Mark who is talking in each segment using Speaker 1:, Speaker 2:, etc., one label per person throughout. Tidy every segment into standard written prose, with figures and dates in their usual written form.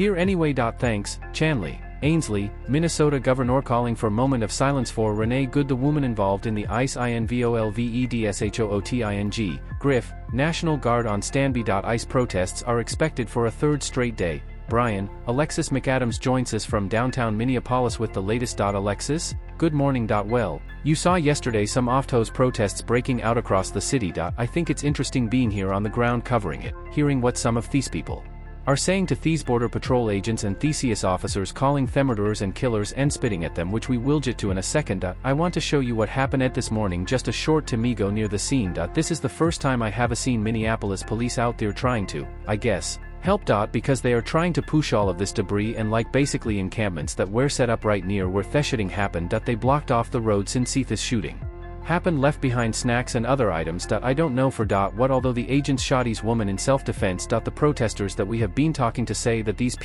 Speaker 1: Here anyway. Thanks, Chanley. Ainsley, Minnesota governor calling for moment of silence for Renee Good, the woman involved in the ICE involvedshooting. Griff, National Guard on standby. ICE protests are expected for a third straight day. Brian, Alexis McAdams joins us from downtown Minneapolis with the latest. Alexis, good morning. Well, you saw yesterday some off-toes protests breaking out across the city. I think it's interesting being here on the ground covering it, hearing what some of these people are saying to these border patrol agents and Theseus officers, calling them murderers and killers and spitting at them, which we will get to in a second. I want to show you what happened at this morning, just a short to me go near the scene. This is the first time I have seen Minneapolis police out there trying to, I guess, help. Because they are trying to push all of this debris and basically encampments that were set up right near where the shooting happened. They blocked off the road since this shooting happened, left behind snacks and other items. I don't know for what, although the agents shot his woman in self-defense. The protesters that we have been talking to say that these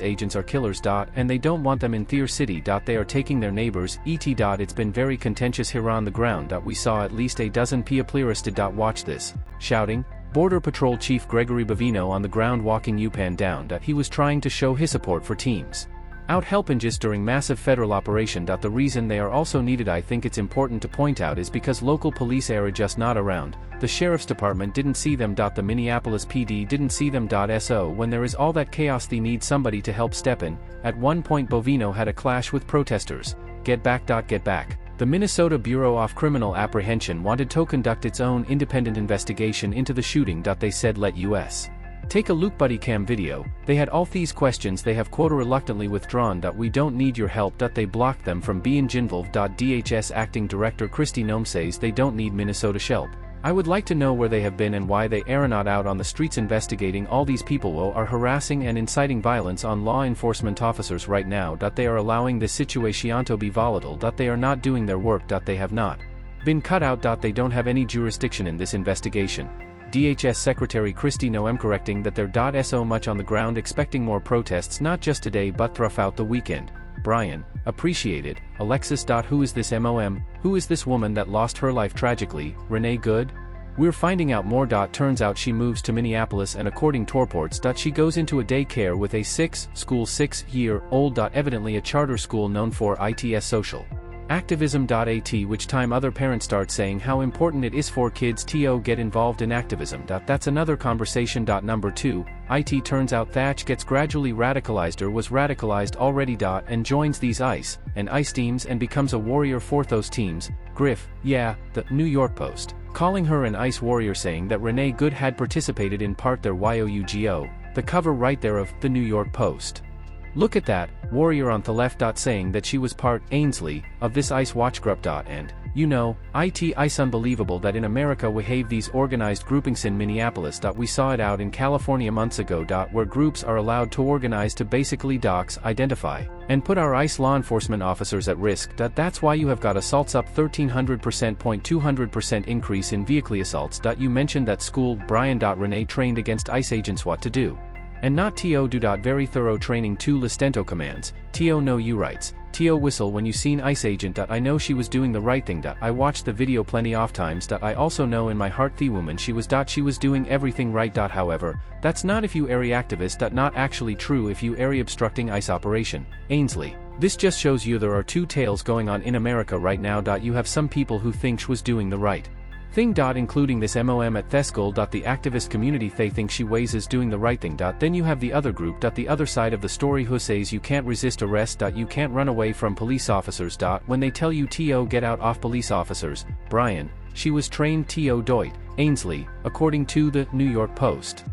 Speaker 1: agents are killers. And they don't want them in their city. They are taking their neighbors. It's been very contentious here on the ground. We saw at least a dozen people arrested. Watch this shouting. Border Patrol Chief Gregory Bavino on the ground walking UPAN down. He was trying to show his support for teams out helping just during massive federal operation. The reason they are also needed, I think it's important to point out, is because local police are just not around. The sheriff's department didn't see them. The Minneapolis PD didn't see them. So when there is all that chaos, they need somebody to help step in. At one point Bovino had a clash with protesters. Get back. Get back. The Minnesota Bureau of Criminal Apprehension wanted to conduct its own independent investigation into the shooting. They said let us take a look buddy cam video. They had all these questions they have quote reluctantly withdrawn. We don't need your help. They blocked them from being involved. DHS Acting Director Kristi Noem says they don't need Minnesota help. I would like to know where they have been and why they are not out on the streets investigating all these people who are harassing and inciting violence on law enforcement officers right now. They are allowing this situation to be volatile. They are not doing their work. They have not been cut out. They don't have any jurisdiction in this investigation. DHS Secretary Kristi Noem correcting that there so much on the ground, expecting more protests not just today but throughout the weekend. Brian, appreciated. Alexis. Who is this MOM? Who is this woman that lost her life tragically? Renee Good? We're finding out more. Turns out she moves to Minneapolis and according to reports, she goes into a daycare with a 6-year-old. Evidently a charter school known for its social activism. At which time other parents start saying how important it is for kids to get involved in activism. That's another conversation. Number 2, it turns out Thatch gets gradually radicalized or was radicalized already. And joins these ICE teams and becomes a warrior for those teams. Griff, yeah, the New York Post calling her an ICE warrior, saying that Renee Good had participated in part their YOUGO, the cover right there of the New York Post. Look at that, warrior on the left. Saying that she was part, Ainsley, of this ICE watch group. And, ICE unbelievable that in America we have these organized groupings in Minneapolis. We saw it out in California months ago. Where groups are allowed to organize to basically dox, identify, and put our ICE law enforcement officers at risk. That's why you have got assaults up 1,300% increase in vehicle assaults. You mentioned that school, Brian. Renee trained against ICE agents what to do and not to do. Very thorough training. 2 Listento commands. To know you rights. To whistle when you seen ICE agent. I know she was doing the right thing. I watched the video plenty of times. I also know in my heart the woman she was doing everything right. However, that's not if you are activist. Not actually true if you are obstructing ICE operation. Ainsley, this just shows you there are 2 tales going on in America right now. You have some people who think she was doing the right thing. Including this MOM at Theskull. The activist community, they think she ways is doing the right thing. Then you have the other group. The other side of the story who says you can't resist arrest. You can't run away from police officers. When they tell you to get out off police officers. Brian, she was trained to doit. Ainsley, according to the New York Post,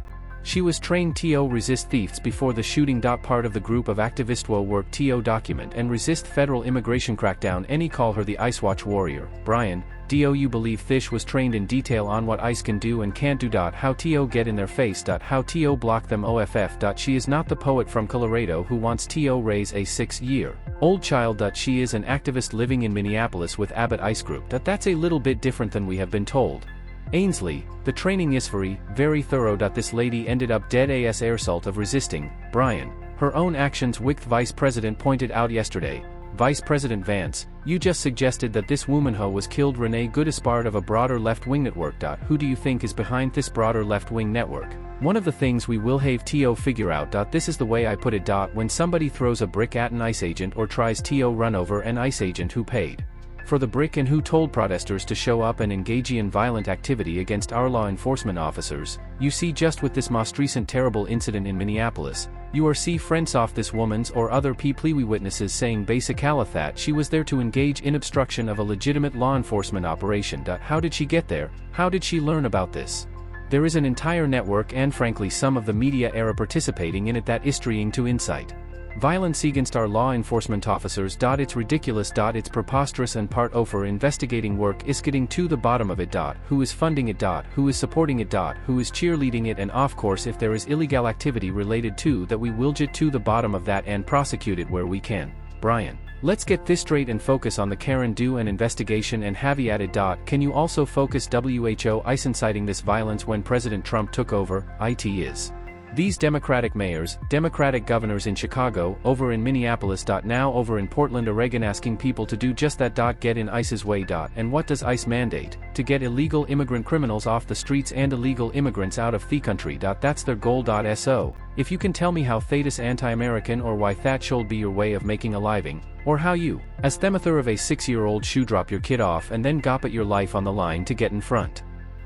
Speaker 1: she was trained to resist thieves before the shooting. Part of the group of activists will work to document and resist federal immigration crackdown. Any call her the ICE Watch warrior. Brian, do you believe Fish was trained in detail on what ICE can do and can't do. How to get in their face. How to block them off. She is not the poet from Colorado who wants to raise a 6-year-old child. She is an activist living in Minneapolis with Abbott ICE Group. That's a little bit different than we have been told. Ainsley, the training is very thorough. This lady ended up dead as a result of resisting. Brian, her own actions. Wicht Vice President pointed out yesterday. Vice President Vance, you just suggested that this womanho was killed. Renee Good is part of a broader left-wing network. Who do you think is behind this broader left-wing network? One of the things we will have to figure out. This is the way I put it. When somebody throws a brick at an ICE agent or tries to run over an ICE agent, who paid for the brick and who told protesters to show up and engage in violent activity against our law enforcement officers? You see, just with this most recent terrible incident in Minneapolis, you are see friends off this woman's or other people witnesses saying basically that she was there to engage in obstruction of a legitimate law enforcement operation. How did she get there? How did she learn about this? There is an entire network and frankly some of the media era participating in it that is trying to incite violence against our law enforcement officers. It's ridiculous. It's preposterous, and part of our investigating work is getting to the bottom of it. Who is funding it? Who is supporting it? Who is cheerleading it? And of course, if there is illegal activity related to that, we will get to the bottom of that and prosecute it where we can. Brian, let's get this straight and focus on the Karen do an investigation and have you added. Can you also focus WHO ICE inciting this violence when President Trump took over? It is these Democratic mayors, Democratic governors in Chicago, over in Minneapolis. Now over in Portland, Oregon, asking people to do just that. Get in ICE's way. And what does ICE mandate? To get illegal immigrant criminals off the streets and illegal immigrants out of the country. That's their goal. So, if you can tell me how that is anti-American or why that should be your way of making a living, or how you, as the mother of a 6-year-old, should drop your kid off and then put your life on the line to get in front.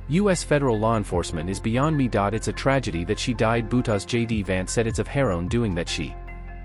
Speaker 1: U.S. federal law enforcement is beyond me. It's a tragedy that she died. Butaz J.D. Vance said it's of her own doing that she.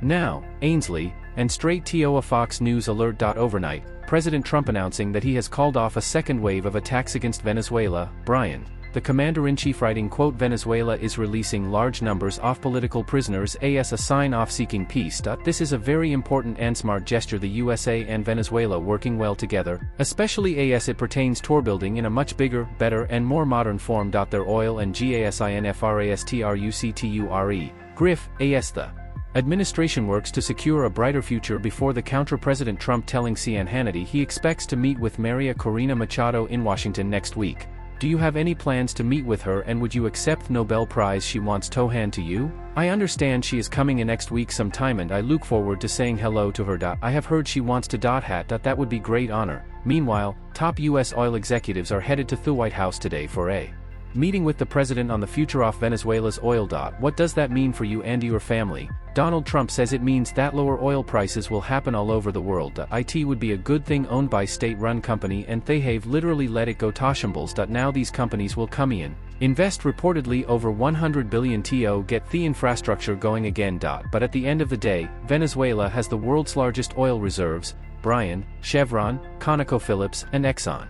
Speaker 1: Now, Ainsley, and straight to a Fox News alert. Overnight, President Trump announcing that he has called off a second wave of attacks against Venezuela. Brian, the commander-in-chief, writing, quote, Venezuela is releasing large numbers of political prisoners as a sign of seeking peace. This is a very important and smart gesture. The USA and Venezuela working well together, especially as it pertains to building in a much bigger, better and more modern form. Their oil and gasinfrastructure, Griff, as the administration works to secure a brighter future before the counter. President Trump telling CNN Hannity he expects to meet with Maria Corina Machado in Washington next week. Do you have any plans to meet with her, and would you accept Nobel Prize she wants to hand to you? I understand she is coming in next week sometime and I look forward to saying hello to her. I have heard she wants to that would be great honor. Meanwhile, top U.S. oil executives are headed to the White House today for a meeting with the president on the future of Venezuela's oil. What does that mean for you and your family? Donald Trump says it means that lower oil prices will happen all over the world. It would be a good thing owned by state-run company and they have literally let it go to shambles. Now these companies will come in, invest reportedly over 100 billion to get the infrastructure going again. But at the end of the day, Venezuela has the world's largest oil reserves: Brian, Chevron, ConocoPhillips, and Exxon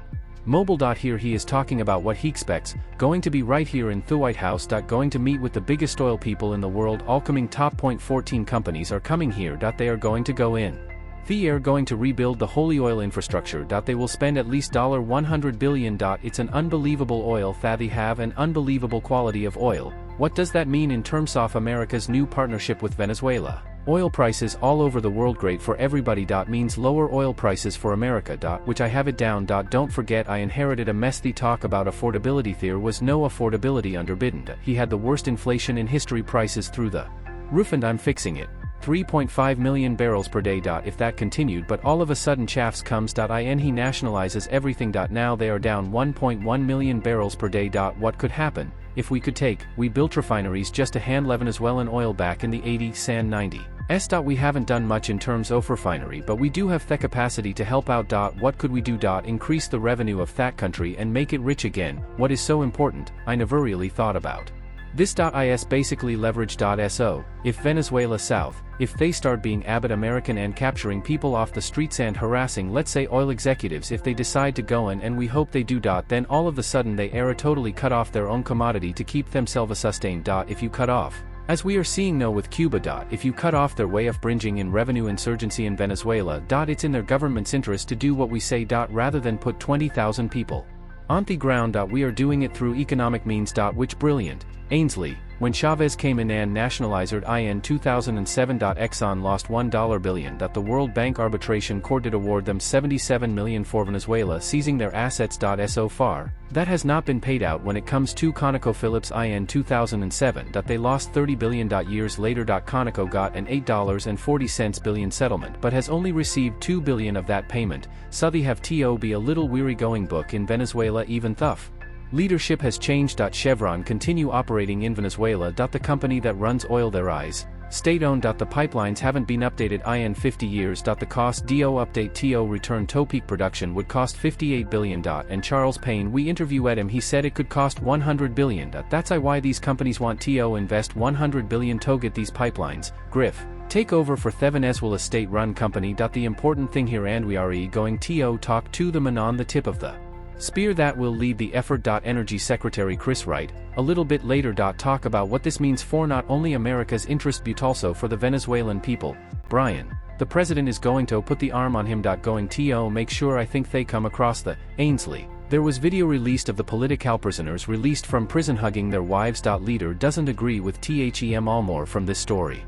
Speaker 1: Mobil. Here he is talking about what he expects, going to be right here in the White House. Going to meet with the biggest oil people in the world. All coming top 14 companies are coming here. They are going to go in. They are going to rebuild the holy oil infrastructure. They will spend at least $100 billion. It's an unbelievable oil that they have, an unbelievable quality of oil. What does that mean in terms of America's new partnership with Venezuela? Oil prices all over the world, great for everybody. Means lower oil prices for America. Which I have it down. Don't forget I inherited a mess. The talk about affordability, there was no affordability under Biden. He had the worst inflation in history, prices through the roof, and I'm fixing it. 3.5 million barrels per day. If that continued, but all of a sudden chaffs comes. In he nationalizes everything. Now they are down 1.1 million barrels per day. What could happen if we built refineries just to handle Venezuelan oil back in the 80s and 90s? We haven't done much in terms of refinery, but we do have the capacity to help out. What could we do? Increase the revenue of that country and make it rich again. What is so important, I never really thought about. This is basically leverage. So, if Venezuela South, if they start being avid American and capturing people off the streets and harassing, let's say, oil executives, if they decide to go in, and we hope they do. Then all of a sudden they totally cut off their own commodity to keep themselves sustained. If you cut off, as we are seeing now with Cuba. If you cut off their way of bringing in revenue insurgency in Venezuela. It's in their government's interest to do what we say. Rather than put 20,000 people on the ground. We are doing it through economic means. Which brilliant. Ainsley, when Chavez came in and nationalized in 2007. Exxon lost $1 billion. The World Bank Arbitration Court did award them $77 million for Venezuela seizing their assets. So far, that has not been paid out. When it comes to ConocoPhillips in 2007. They lost $30 billion. Years later. Conoco got an $8.40 billion settlement but has only received $2 billion of that payment, so they have to be a little weary going book in Venezuela even though leadership has changed. Chevron continue operating in Venezuela. The company that runs oil their eyes, state-owned. The pipelines haven't been updated in 50 years. The cost do update to return to peak production would cost $58 billion. And Charles Payne, we interview at him, he said it could cost $100 billion. That's why these companies want to invest $100 billion to get these pipelines. Griff, take over for Venezuela state-run company. The important thing here, and we are going to talk to the man on the tip of the spear that will lead the effort. Energy Secretary Chris Wright, a little bit later. Talk about what this means for not only America's interest but also for the Venezuelan people. Brian, the president is going to put the arm on him. Going to make sure I think they come across the Ainsley. There was video released of the political prisoners released from prison hugging their wives. Leader doesn't agree with them. All more from this story.